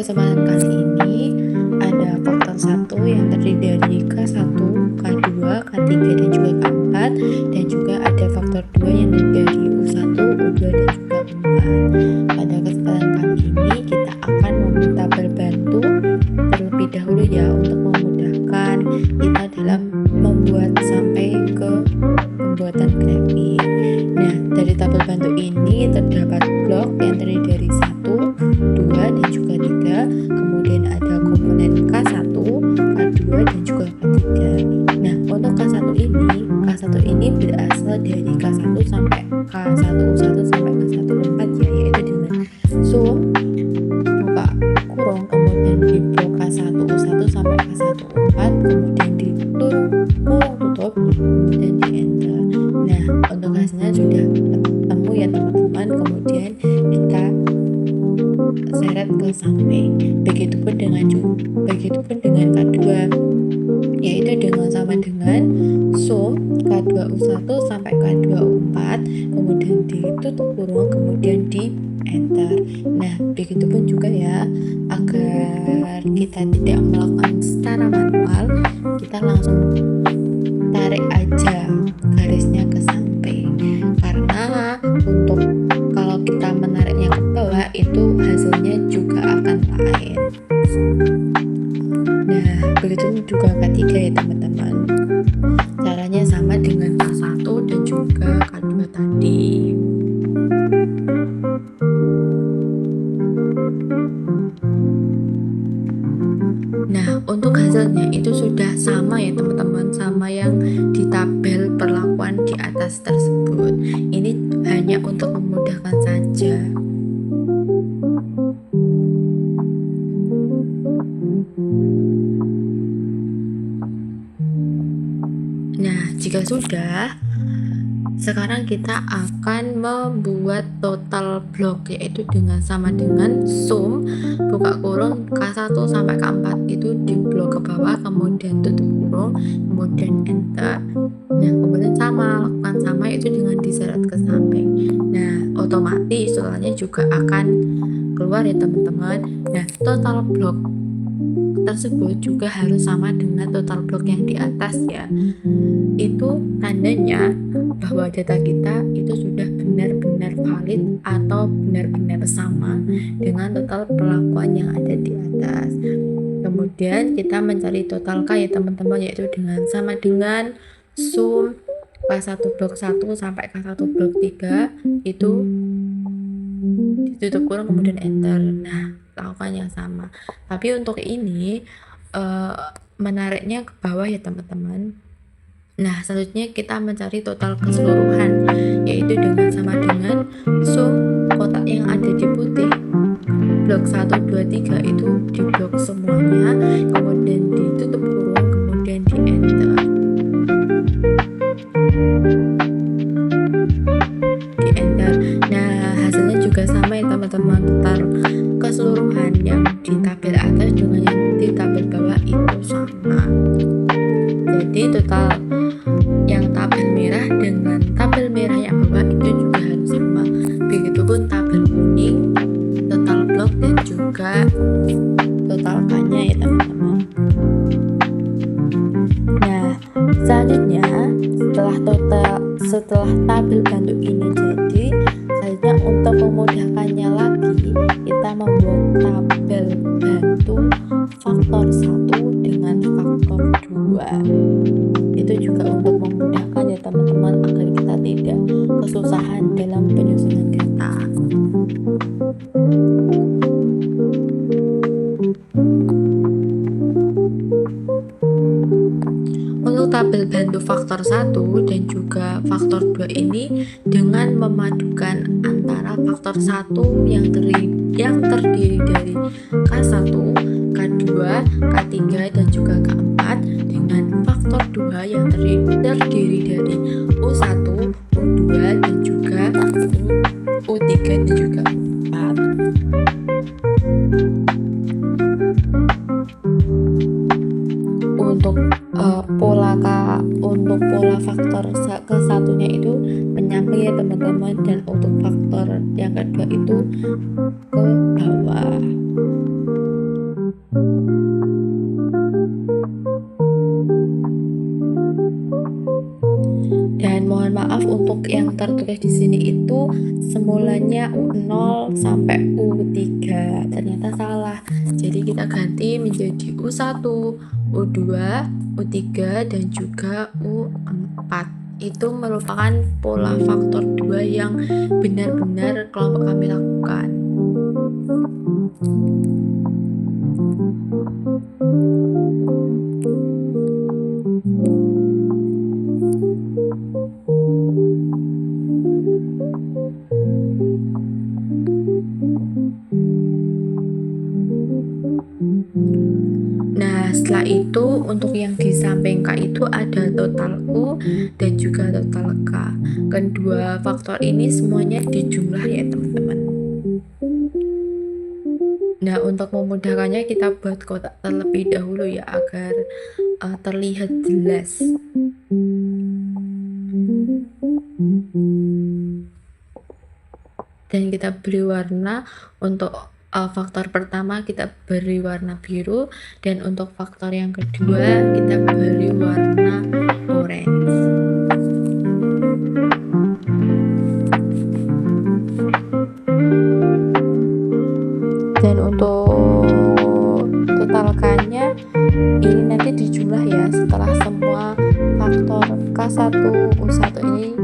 kesempatan kali ini ada faktor 1 yang terdiri dari K1, K2, K3, dan juga K4, dan juga ada faktor 2 yang terdiri dari U1, U2, dan juga U4. Pada kesempatan kali ini kita akan meminta bantu terlebih dahulu ya untuk memudahkan kita dalam membuat sampai ke pembuatan grafik. Nah, dari tabel bantu ini terdapat blok yang terdiri dari 1, 2, dan juga 3. Kemudian ada komponen K1, K2, dan juga K3. Nah, untuk K1 ini berasal dari K1 sampai K1U1 sampai K1U4 ya, yaitu dengan sum buka kurung, kemudian di blok K1U1 sampai K1U4, kemudian di kurung tutup, kemudian di enter. Nah, untuk hasilnya sudah ketemu ya teman-teman, kemudian kita seret ke samping. Begitupun dengan K2, yaitu dengan sama dengan sum K2U1 sampai K2U4, kemudian ditutup kurung, kemudian di enter. Nah, begitupun juga ya, agar kita tidak melakukan secara manual, kita langsung tarik aja garisnya ke samping, karena untuk kalau kita menariknya ke bawah itu hasilnya juga akan lain. Nah, begitu juga K3 ya teman-teman, caranya sama dengan K1 dan juga K2 tadi. Nah, untuk hasilnya itu sudah sama ya teman-teman, sama yang di tabel perlakuan di atas tersebut. Ini hanya untuk memudahkan saja. Nah, jika sudah, sekarang kita akan membuat total blok, yaitu dengan sama dengan sum buka kurung K1 sampai K4 itu di blok ke bawah, kemudian tutup kurung, kemudian enter. Nah, kemudian lakukan sama itu dengan diseret ke samping. Nah, otomatis totalnya juga akan keluar ya teman-teman. Nah, total blok tersebut juga harus sama dengan total blok yang di atas ya. Itu tandanya bahwa data kita itu sudah benar-benar valid atau benar-benar sama dengan total perlakuan yang ada di atas. Kemudian kita mencari total K ya teman-teman, yaitu dengan sama dengan sum K1 blok 1 sampai K1 blok 3 itu ditutup kurung kemudian enter. Nah, lakukan yang sama, tapi untuk ini menariknya ke bawah ya teman-teman. Nah, selanjutnya kita mencari total keseluruhan, yaitu dengan sama dengan sum kotak yang ada di putih blok 1, 2, 3 itu di blok semuanya, kemudian ditutup kurung, kemudian di enter. Nah, hasilnya juga sama ya teman-teman, total keseluruhan yang di tabel atas dengan yang di tabel bawah itu sama. Jadi total yang tabel merah dengan tabel merah yang bawah itu juga harus sama. Begitupun tabel kuning, total blok, dan juga total K-nya ya teman-teman. Nah, selanjutnya setelah tabel bantu ini jadi, selanjutnya untuk memudahkannya lagi kita membuat tabel bantu faktor 1 dengan faktor 2. Itu juga untuk memudahkan ya teman-teman, agar kita tidak kesusahan dalam penyusunan data. Untuk tabel bantu faktor 1 dan juga faktor 2 ini dengan memadukan antara faktor 1 yang terdiri dari K1, K2, K3, dan juga K4 dengan faktor 2 yang terdiri dari U1, U2, dan juga U3, dan juga U4. Untuk pola faktor ke satunya itu menyamping ya teman-teman, dan untuk faktor yang kedua itu ke bawah. Dan mohon maaf untuk yang tertulis di sini itu semulanya U0 sampai U3. Ternyata salah. Jadi kita ganti menjadi U1, U2, U3 dan juga U4. Itu merupakan pola faktor 2 yang benar-benar kelompok kami lakukan. Nah, setelah itu untuk yang di samping K itu ada total U dan juga total K. Kedua faktor ini semuanya dijumlah ya teman-teman. Nah, untuk memudahkannya kita buat kotak terlebih dahulu ya agar terlihat jelas. Dan kita beri warna. Untuk faktor pertama kita beri warna biru, dan untuk faktor yang kedua kita beri warna orange. Dan untuk total K-nya ini nanti dijumlah ya setelah semua faktor K1, U1 ini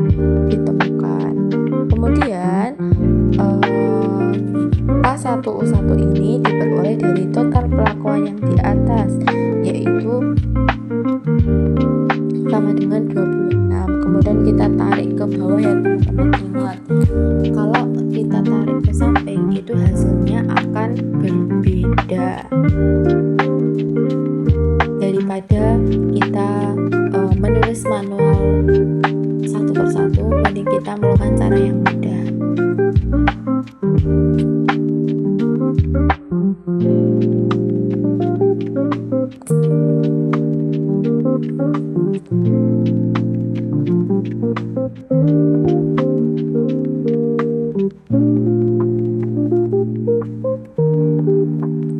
ditemukan. Kemudian K1, U1 ini diperoleh dari total pelakuan yang di atas, yaitu sama dengan 26. Kemudian kita tarik ke bawah ya teman-teman. Ingat, kalau kita tarik ke samping itu hasilnya akan berbeda daripada kita menulis manual satu persatu. Mending kita melakukan cara yang mudah.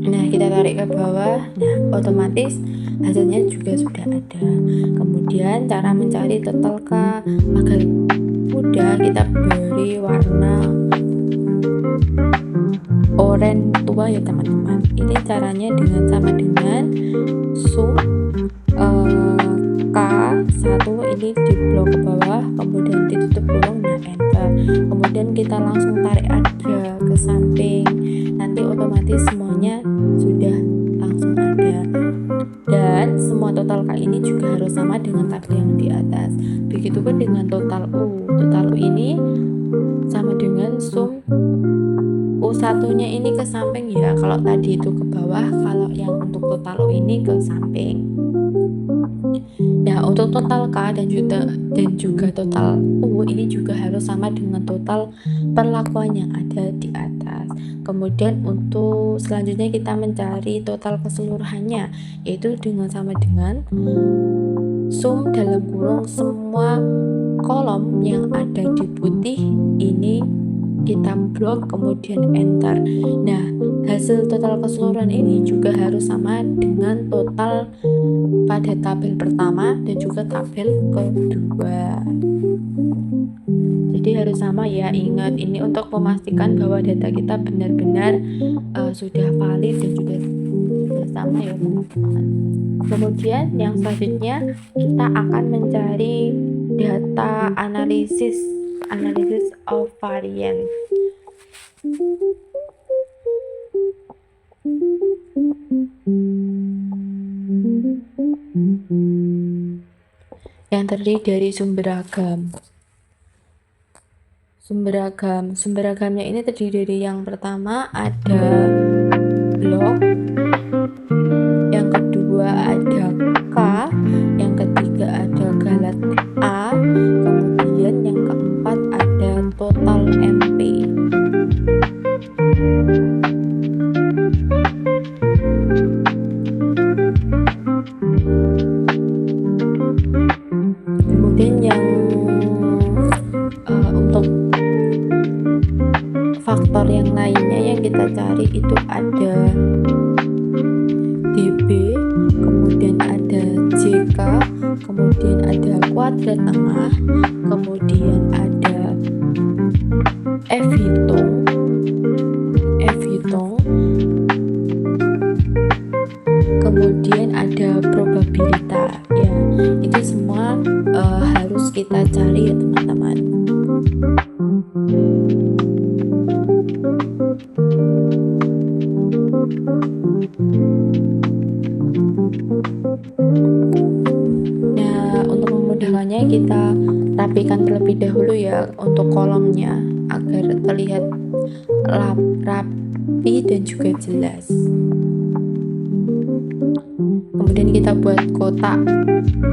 Nah, kita tarik ke bawah. Nah, otomatis hasilnya juga sudah ada. Kemudian cara mencari total K agar mudah, kita beri warna oranye tua ya teman-teman. Ini caranya sama dengan sum K1 ini di blok ke bawah, kemudian ditutup kurung, nah enter. Kemudian kita langsung tarik aja ke samping, nanti otomatis semuanya sudah langsung ada. Dan semua total K ini juga harus sama dengan tabel yang di atas. Begitupun dengan total U. Total U ini sama dengan sum U1 nya ini ke samping ya, kalau tadi itu ke bawah, kalau yang untuk total U ini ke samping. Nah, untuk total K dan juga total U ini juga harus sama dengan total perlakuan yang ada di atas. Kemudian untuk selanjutnya kita mencari total keseluruhannya, yaitu sama dengan sum dalam kurung semua kolom yang ada di putih ini kita blok, kemudian enter. Nah, hasil total keseluruhan ini juga harus sama dengan total pada tabel pertama dan juga tabel kedua. Jadi harus sama ya. Ingat, ini untuk memastikan bahwa data kita benar-benar sudah valid dan juga sama ya teman-teman. Kemudian yang selanjutnya kita akan mencari data analisis of variance. Yang terdiri dari sumber agam. Sumber agamnya ini terdiri dari yang pertama ada blok, yang kedua ada K, yang ketiga ada galat A, kemudian yang keempat ada total MP. Kemudian yang untuk faktor yang lainnya yang kita cari itu ada DB, kemudian ada JK, kemudian ada kuadrat kuadrat tengah, kemudian ada F hitung, kemudian ada probabilita ya. Itu semua harus kita cari ya teman-teman. Nah, untuk memudahkannya kita rapikan terlebih dahulu ya untuk kolomnya agar terlihat rapi dan juga jelas. Kemudian kita buat kotak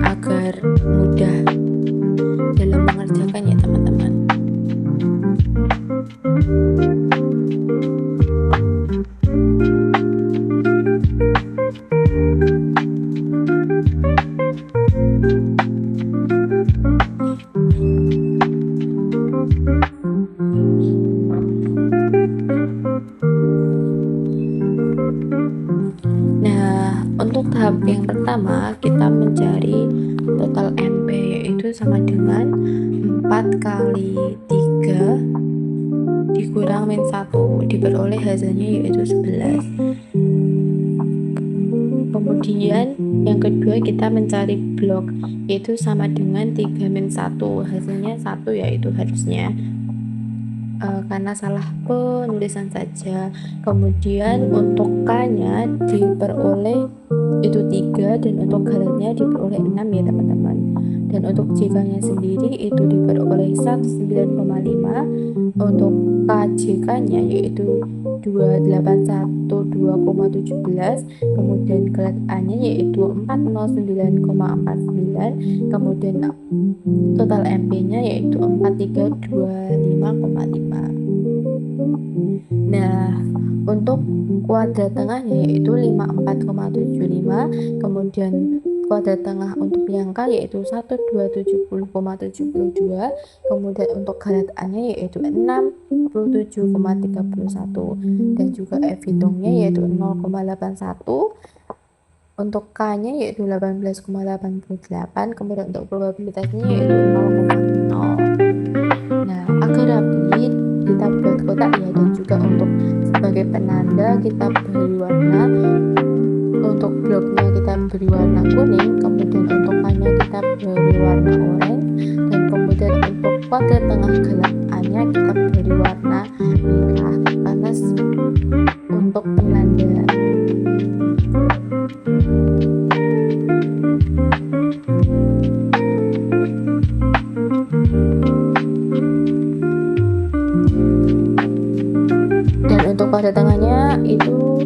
agar mudah dalam mengerjakan ya teman-teman. Nah, untuk tahap yang pertama kita mencari total MP, yaitu sama dengan 4 kali 3 dikurang min 1 diperoleh hasilnya yaitu 11. Kemudian yang kedua kita mencari blok, yaitu sama dengan 3 min 1, hasilnya 1 yaitu harusnya, karena salah penulisan saja. Kemudian untuk K-nya diperoleh itu 3 dan untuk galetnya diperoleh 6 ya teman-teman. Dan untuk JK-nya sendiri itu diperoleh 19,5. Untuk KJK-nya yaitu 281,2,17. Kemudian galet A-nya yaitu 409,49. Kemudian total MP-nya yaitu 4325,5. Nah, untuk kuadrat tengahnya yaitu 54,75. Kemudian kuadrat tengah untuk yang K yaitu 1270,72. Kemudian untuk galet A-nya yaitu 67,31 dan juga F hitungnya yaitu 0,81. Untuk K-nya yaitu 18,88. Kemudian untuk probabilitasnya yaitu 0,0. Nah, agar rapi kita buat kotak ya, dan juga untuk sebagai penanda kita beri warna. Untuk bloknya kita beri warna kuning, kemudian untuk K-nya kita beri warna oranye, dan kemudian untuk kuadrat tengah galet A-nya kita beri warna merah karena untuk penanda. Dan untuk kuadrat tengahnya itu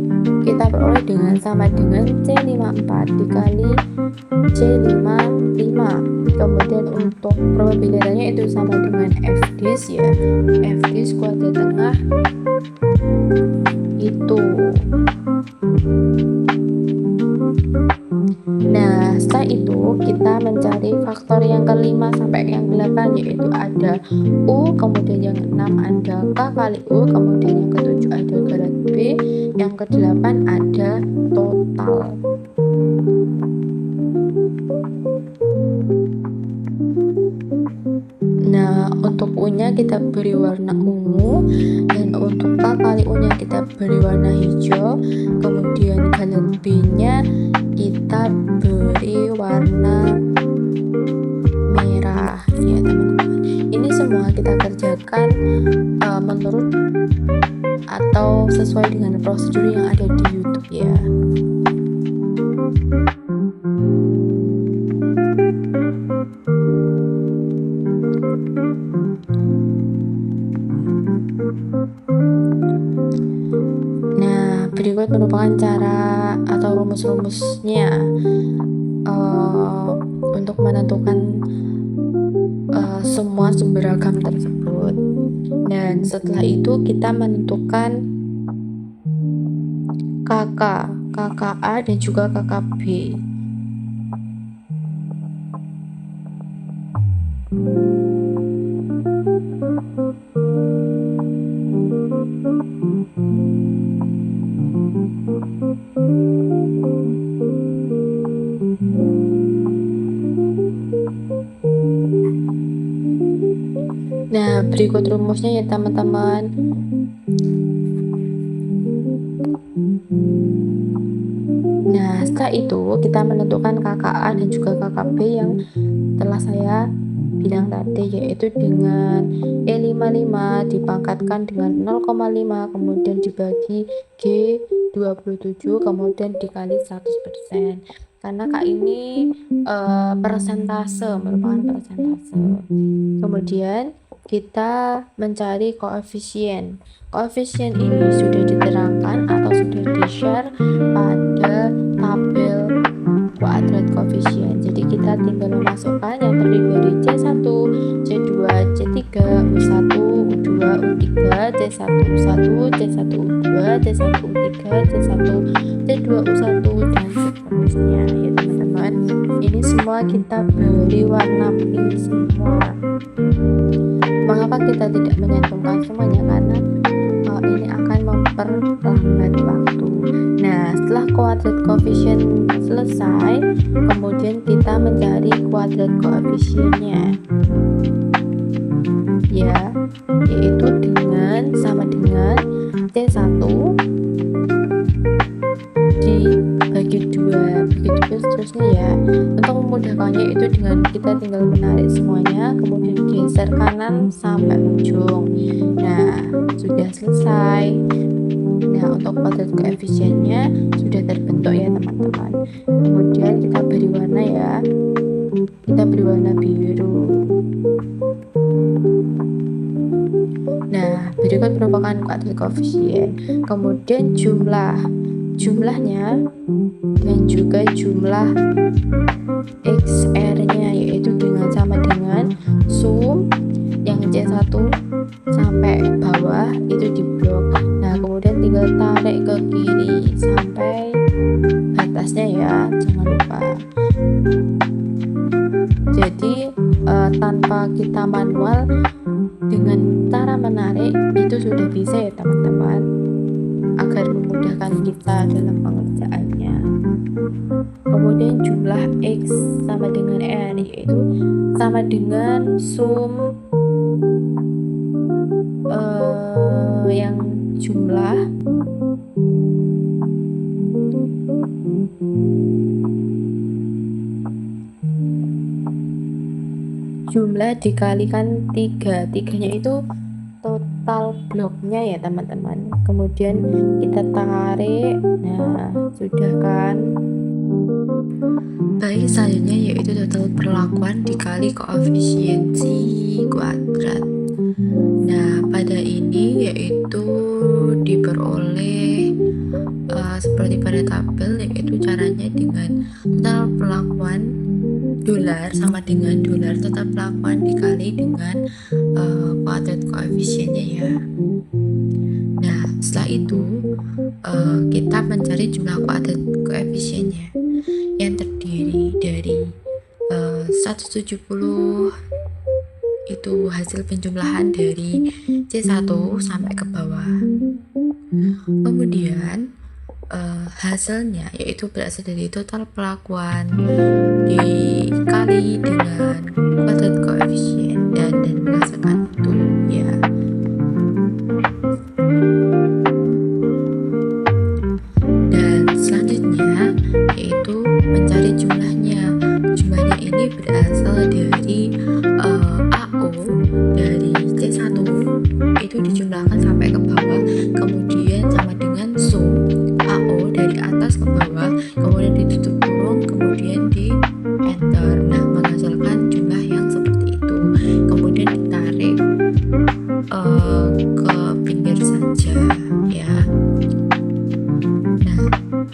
kita peroleh dengan sama dengan C54 dikali C55. Kemudian untuk probabilitasnya itu sama dengan F-dis ya. F-dis kuadrat tengah itu. Nah, setelah itu kita mencari faktor yang kelima sampai yang 8, yaitu ada U, kemudian yang 6 ada K kali U, kemudian yang ke-7 ada galet B, yang ke-8 ada total. Nah, untuk U-nya kita beri warna ungu, dan untuk K kali U-nya kita beri warna hijau. Kemudian galet B-nya kita beri warna merah ya teman-teman. Ini semua kita kerjakan menurut atau sesuai dengan prosedur yang ada di YouTube ya. Nah, berikut merupakan cara atau rumus-rumusnya untuk menentukan semua sumber ragam tersebut. Dan setelah itu kita menentukan KK, KKA dan juga KKB. Nah, berikut rumusnya ya teman-teman. Nah, setelah itu kita menentukan KKA dan juga KKB yang telah saya bilang tadi, yaitu dengan E55 dipangkatkan dengan 0,5 kemudian dibagi G27 kemudian dikali 100%. Karena K ini persentase, merupakan persentase. Kemudian kita mencari koefisien. Koefisien ini sudah diterangkan atau sudah di-share pada tabel kuadrat koefisien. Jadi kita tinggal memasukkan yang terdiri dari C1, C2, C3, U1, U2, U3, C1, U1, C1, U2, C1, U3, C1, C2, U1 dan seterusnya ya teman-teman. Ini semua kita beri warna pink semua. Mengapa kita tidak menyantumkan semuanya? Karena ini akan memperlambat waktu. Nah, setelah kuadrat koefisien selesai, kemudian kita mencari kuadrat koefisiennya, ya, yaitu sama dengan C1 dibagi 2, begitu seterusnya ya. Untuk memudahkannya itu dengan kita tinggal menarik semuanya, kemudian geser kanan sampai ujung. Nah, sudah selesai. Nah, untuk kuadrat koefisiennya sudah terbentuk ya teman-teman. Kemudian kita beri warna ya. Kita beri warna biru. Nah, berikut merupakan kuadrat koefisien. Kemudian jumlahnya dan juga jumlah XR-nya, yaitu sama dengan sum yang C1 sampai bawah itu di blok. Nah, kemudian tinggal tarik ke kiri sampai batasnya ya, jangan lupa. Jadi tanpa kita manual, dengan cara menarik itu sudah bisa ya teman-teman, agar memudahkan kita dalam pengerjaannya. Kemudian jumlah X sama dengan R, yaitu sama dengan sum yang jumlah dikalikan 3, tiganya itu total bloknya ya teman-teman. Kemudian kita tarik. Nah, sudah kan. Baik, selanjutnya yaitu total perlakuan dikali koefisiensi kuadrat. Nah, pada ini yaitu diperoleh seperti pada tabel, yaitu caranya dengan total perlakuan dolar sama dengan dolar total perlakuan dikali dengan kuadrat koefisiennya ya. Nah, setelah itu kita mencari jumlah kuadrat koefisiennya yang terdiri dari 170 itu hasil penjumlahan dari C1 sampai ke bawah. Kemudian hasilnya yaitu berasal dari total perlakuan dikali dengan kuadrat koefisien dan berdasarkan itu ya. Dan selanjutnya yaitu mencari jumlahnya. Jumlahnya ini berasal dari AO dari C1 itu dijumlahkan sampai ke bawah, kemudian sama dengan sum AO dari atas ke bawah, kemudian ditutup kurung, kemudian di enter. Nah, menghasilkan jumlah yang seperti itu. Kemudian ditarik ke pinggir saja ya. Nah,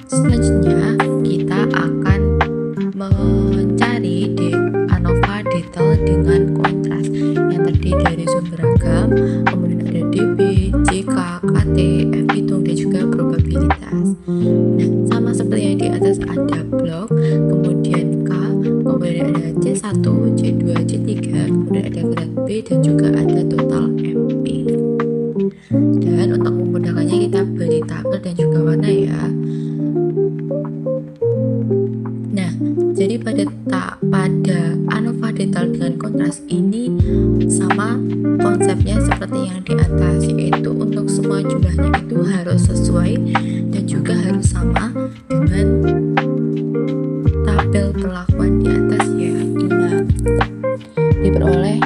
selanjutnya kita akan mencari ANOVA detail dengan kontras yang terdiri dari sumber beragam, kemudian ada DB, JK, KT, F hitung dan juga probabilitas. Nah, sama seperti yang di atas ada blok, kemudian K, kemudian ada C1, C2, C3, kemudian ada grad B dan juga ada total MP. Dan untuk memudahkannya kita beri tabel dan juga warna ya. Nah, jadi pada ANOVA detail dengan kontras ini sama konsepnya seperti yang di atas, yaitu untuk semua jumlahnya itu harus sesuai dan juga harus sama dengan tabel perlakuan di atas ya. Ingat, diperoleh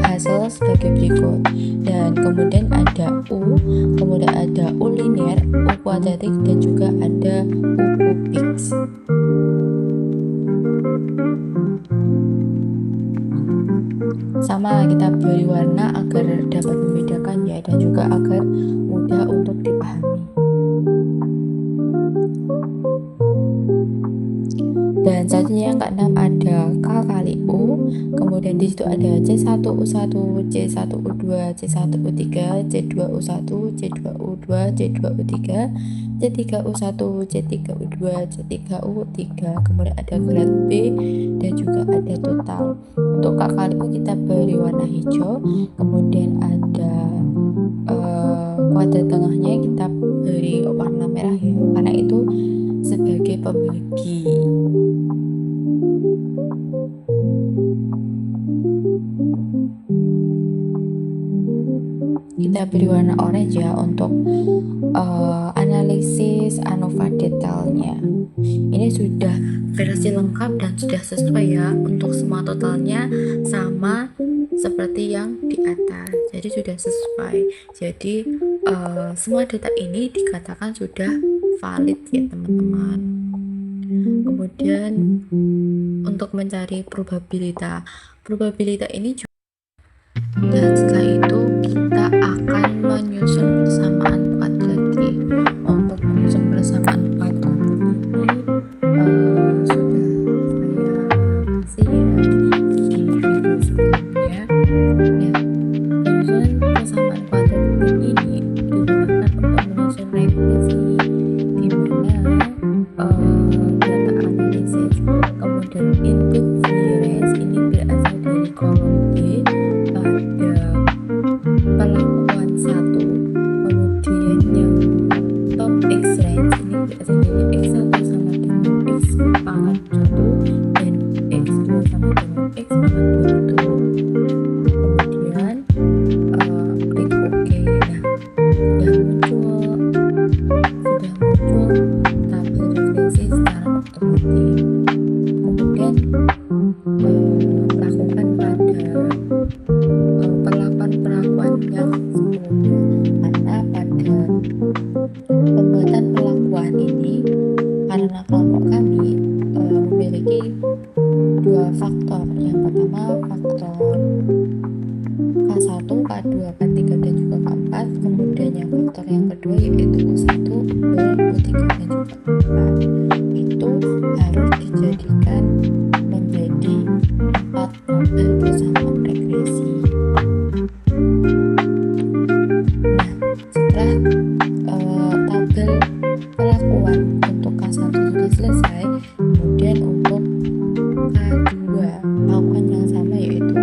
hasil sebagai berikut, dan kemudian ada U, kemudian ada U linear, U kuadratik, dan juga ada U kubik. Sama kita beri warna agar dapat membedakan ya, dan juga agar mudah untuk dipahami. Dan selanjutnya yang keenam ada K kali U, kemudian di situ ada C1U1, C1U2, C1U3, C2U1, C2U2, C2U3, C3U1, C3U2, C3U3, kemudian ada grad B dan juga ada total. Untuk K kali U kita beri warna hijau, kemudian ada kuadrat tengahnya kita beri warna merah ya, karena itu sebagai pembagi. Kita beri warna orange ya untuk analisis ANOVA detailnya. Ini sudah versi lengkap dan sudah sesuai ya, untuk semua totalnya sama seperti yang di atas, jadi sudah sesuai. Jadi semua data ini dikatakan sudah valid ya teman-teman. Kemudian untuk mencari probabilitas ini juga, dan setelah itu kita akan menyusun persamaan kuadratik. Untuk menyusun persamaan kuadratik ini sudah saya kasih ya di video sebelumnya. Nah, penyusunan persamaan kuadratik ini digunakan untuk menyusun regresi, di mana data analisis, kemudian input variance ini berasal dari kolom B pada perlakuan 1, kemudian yang top X range ini berasal dari X1 sama dengan X pangkat 1 dan X2 sama dengan X pangkat 2. Kemudian klik OK. Nah, sudah muncul tabel regresi secara otomatis. Kemudian lakukan pada perlakuan yang sebelumnya, karena pada pembuatan perlakuan ini, karena kelompok kami memiliki dua faktor. Yang pertama faktor K1, K2, K3, dan juga K4. Kemudian yang faktor yang kedua yaitu U1, U2, U3, dan juga K4. Itu harus dijadikan menjadi 4 tabel persamaan regresi. Nah, setelah tabel perlakuan untuk K1 sudah selesai, kemudian untuk K2 lakukan yang sama, yaitu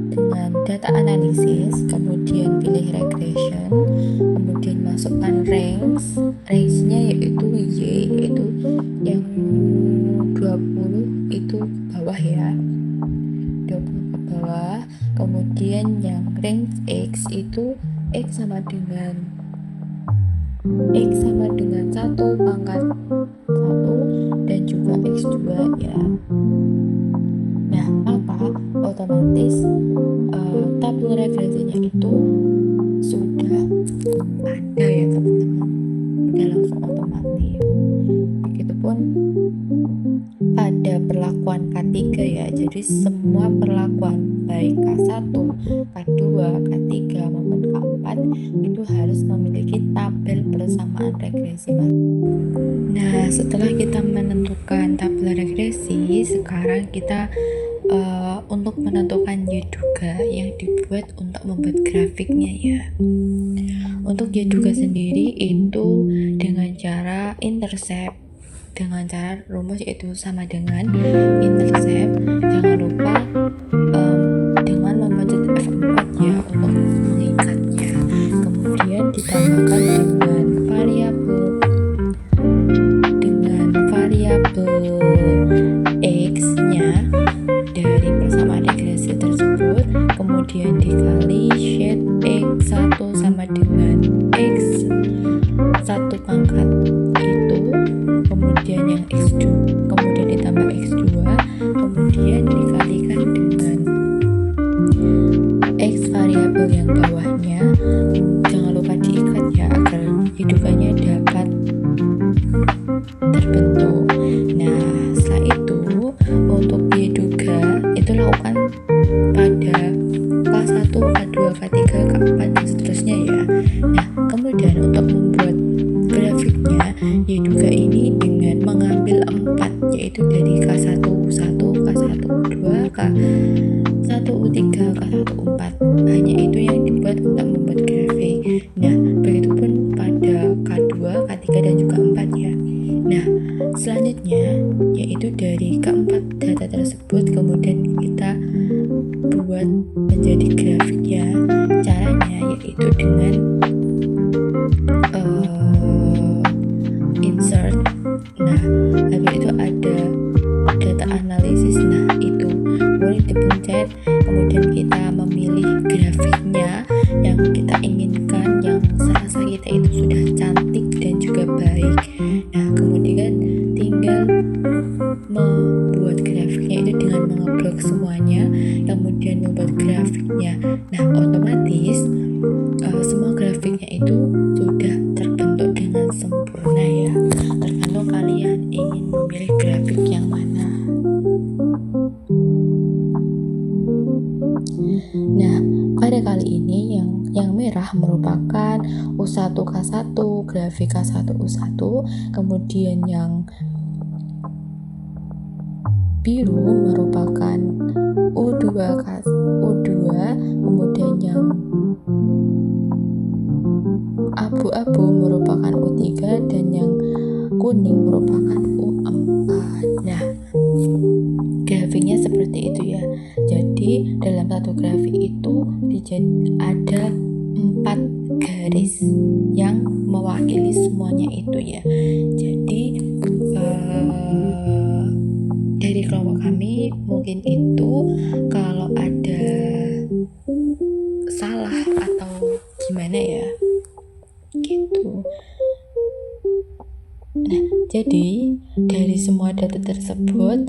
dengan data analisis, kemudian pilih regression, kemudian masukkan range-nya yaitu Y, yaitu yang 20 itu ke bawah ya, 20 ke bawah. Kemudian yang range X itu X sama dengan 1 pangkat 1 dan juga X2 ya. Nah, maka otomatis tabel referensinya itu sudah ada ya teman-teman, sudah langsung otomatis. Begitupun pada perlakuan K3 ya, jadi semua perlakuan baik K1, K2, K3 maupun K4 itu harus memiliki tabel persamaan regresi. Nah, setelah kita menentukan tabel regresi, sekarang kita untuk menentukan Y-duga yang dibuat untuk membuat grafiknya ya. Untuk Y-duga sendiri itu dengan cara intercept, dengan cara rumus yaitu sama dengan intercept. Jangan lupa dengan memencet F4 ya untuk ditambahkan dengan variabel x-nya dari persamaan regresi tersebut, kemudian dikali shade x1 sama dengan x1 pangkat itu, kemudian yang x2 kemudian ditambah x2, kemudian dikalikan dengan x variabel yang bawahnya. Jangan lupa diikat ya agar hidupannya dapat terbentuk. Nah, setelah itu untuk diduga itu lakukan pada K1, K2, K3, K4 dan seterusnya ya. Nah, kemudian untuk membuat grafiknya diduga ini dengan mengambil 4, yaitu dari K1 U1, K1 U2, K1 U3, K1 U4. Hanya itu yang dibuat untuk membuat grafik. Nah, begitupun pada K2, K3 dan juga 4 ya. Nah, selanjutnya yaitu dari keempat data tersebut kemudian kita buat menjadi grafik ya. Caranya yaitu dengan insert. Nah, habis itu ada data analisis. Nah, itu boleh dipencet, kemudian kita memilih grafiknya yang kita inginkan, yang serasa kita itu sudah cantik dan juga baik. Nah, kemudian tinggal membuat grafiknya itu dengan mengeblok semuanya, kemudian membuat grafiknya. Nah, otomatis semua grafiknya itu sudah terbentuk dengan sempurna ya. Tergantung kalian ingin memilih grafik yang mana. Nah, pada kali ini yang merah merupakan U1 K1, grafik K1 U1, kemudian yang biru merupakan U2 kemudian yang abu-abu merupakan U3 dan yang kuning merupakan U4. Nah, grafiknya seperti itu ya. Jadi dalam satu grafik itu ada 4 garis yang mewakili semuanya itu ya. Jadi dari kelompok kami mungkin itu, kalau ada salah atau gimana ya gitu. Nah, jadi dari semua data tersebut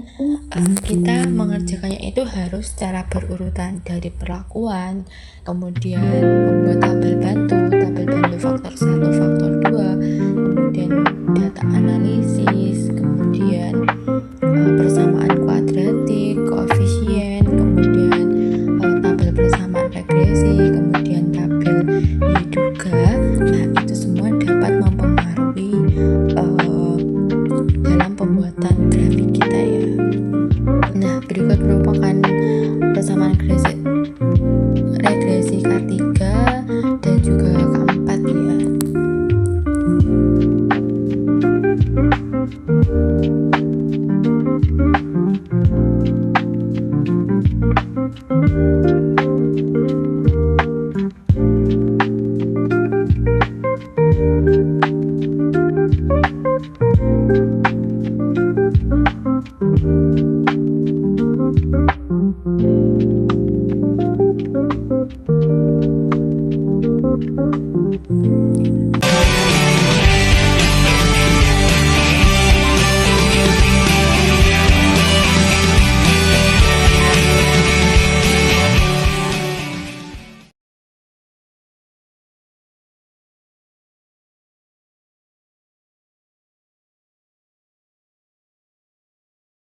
kita mengerjakannya itu harus secara berurutan, dari perlakuan, kemudian membuat tabel bantu faktor 1, faktor 2, kemudian data analisis, kemudian persamaan kuadratik, koefisien, kemudian tabel persamaan regresi, kemudian tabel diduga. Nah, itu semua dapat mempengaruhi dalam pembuatan grafik kita ya. Nah, berikut merupakan persamaan regresi K3 dan juga K4 ya.